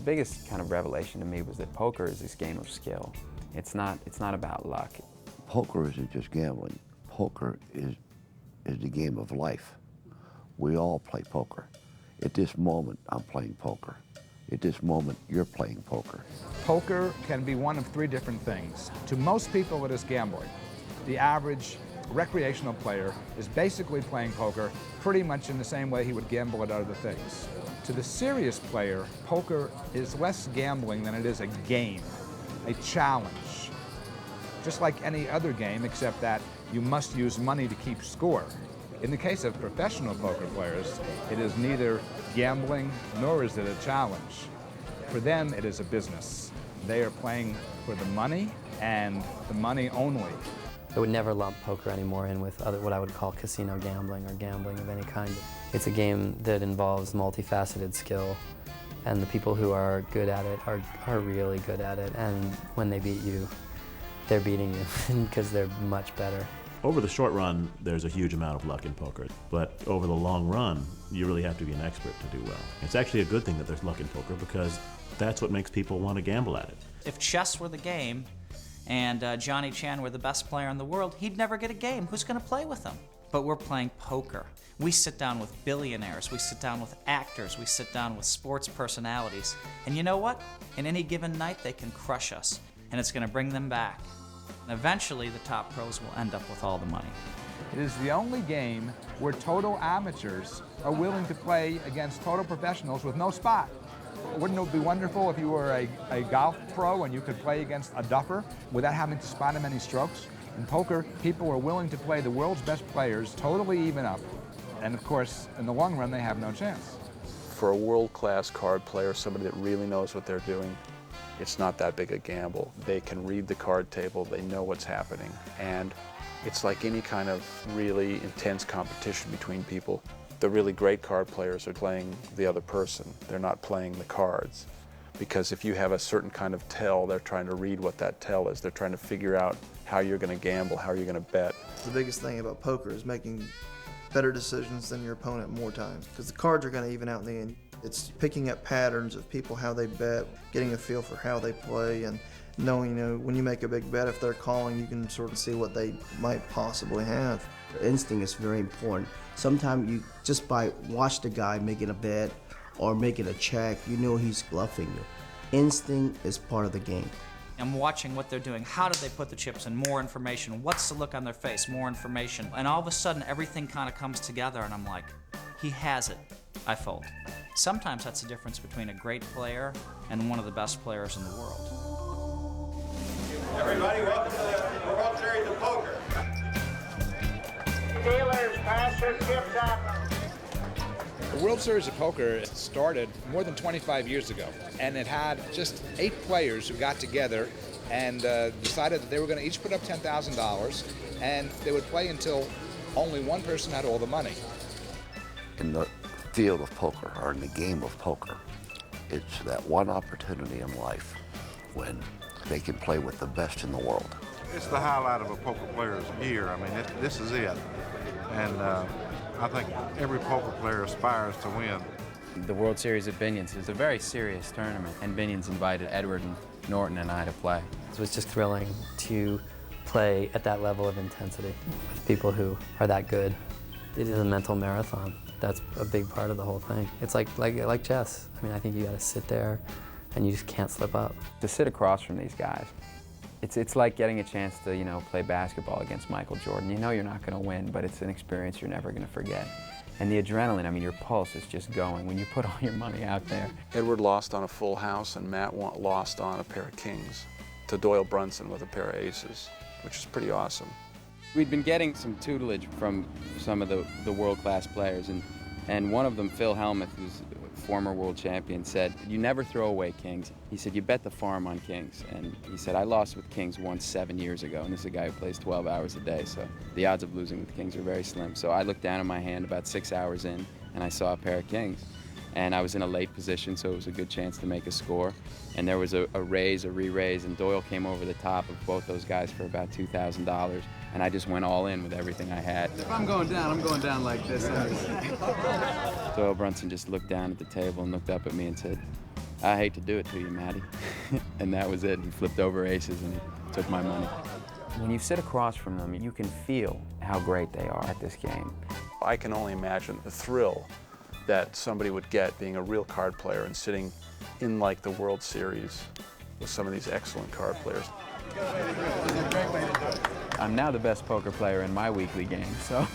biggest kind of revelation to me was that poker is this game of skill. It's not about luck. Poker isn't just gambling. Poker is the game of life. We all play poker. At this moment, I'm playing poker. At this moment, you're playing poker. Poker can be one of three different things. To most people, it is gambling. The average recreational player is basically playing poker pretty much in the same way he would gamble at other things. To the serious player, poker is less gambling than it is a game, a challenge. Just like any other game, except that you must use money to keep score. In the case of professional poker players, it is neither gambling nor is it a challenge. For them, it is a business. They are playing for the money and the money only. I would never lump poker anymore in with what I would call casino gambling or gambling of any kind. It's a game that involves multifaceted skill, and the people who are good at it are really good at it, and when they beat you, they're beating you because they're much better. Over the short run, there's a huge amount of luck in poker, but over the long run, you really have to be an expert to do well. It's actually a good thing that there's luck in poker because that's what makes people want to gamble at it. If chess were the game and Johnny Chan were the best player in the world, he'd never get a game. Who's going to play with him? But we're playing poker. We sit down with billionaires, we sit down with actors, we sit down with sports personalities. And you know what? In any given night, they can crush us, and it's going to bring them back. And eventually, the top pros will end up with all the money. It is the only game where total amateurs are willing to play against total professionals with no spot. Wouldn't it be wonderful if you were a golf pro and you could play against a duffer without having to spot him any strokes? In poker, people are willing to play the world's best players totally even up. And of course, in the long run, they have no chance. For a world-class card player, somebody that really knows what they're doing, it's not that big a gamble. They can read the card table, they know what's happening, and it's like any kind of really intense competition between people. The really great card players are playing the other person. They're not playing the cards. Because if you have a certain kind of tell, they're trying to read what that tell is. They're trying to figure out how you're going to gamble, how you're going to bet. The biggest thing about poker is making better decisions than your opponent more times, because the cards are going to even out in the end. It's picking up patterns of people, how they bet, getting a feel for how they play, and knowing, when you make a big bet, if they're calling, you can sort of see what they might possibly have. Instinct is very important. Sometimes you just by watch the guy making a bet or making a check, you know he's bluffing you. Instinct is part of the game. I'm watching what they're doing. How did they put the chips in? More information. What's the look on their face? More information. And all of a sudden, everything kind of comes together, and I'm like, he has it. I fold. Sometimes that's the difference between a great player and one of the best players in the world. Everybody, welcome to the World Series of Poker. Dealers, pass your chips out. The World Series of Poker started more than 25 years ago, and it had just 8 players who got together and decided that they were going to each put up $10,000, and they would play until only one person had all the money. In the field of poker, or in the game of poker, it's that one opportunity in life when they can play with the best in the world. It's the highlight of a poker player's year. I mean, this is it. And I think every poker player aspires to win. The World Series of Binions is a very serious tournament, and Binions invited Edward and Norton and I to play. It was just thrilling to play at that level of intensity with people who are that good. It is a mental marathon. That's a big part of the whole thing. It's like chess. I mean, I think you got to sit there and you just can't slip up. To sit across from these guys, it's like getting a chance to, play basketball against Michael Jordan. You know you're not going to win, but it's an experience you're never going to forget. And the adrenaline, I mean, your pulse is just going when you put all your money out there. Edward lost on a full house, and Matt lost on a pair of kings to Doyle Brunson with a pair of aces, which is pretty awesome. We'd been getting some tutelage from some of the world-class players, and one of them, Phil Hellmuth, who's a former world champion, said, "You never throw away kings." He said, "You bet the farm on kings." And he said, "I lost with kings once 7 years ago," and this is a guy who plays 12 hours a day, so the odds of losing with kings are very slim. So I looked down at my hand about 6 hours in, and I saw a pair of kings. And I was in a late position, so it was a good chance to make a score. And there was a raise, a re-raise, and Doyle came over the top of both those guys for about $2,000. And I just went all in with everything I had. If I'm going down, I'm going down like this. Doyle Brunson just looked down at the table and looked up at me and said, I hate to do it to you, Matty. And that was it. He flipped over aces and he took my money. When you sit across from them, you can feel how great they are at this game. I can only imagine the thrill that somebody would get being a real card player and sitting in like the World Series with some of these excellent card players. I'm now the best poker player in my weekly game, so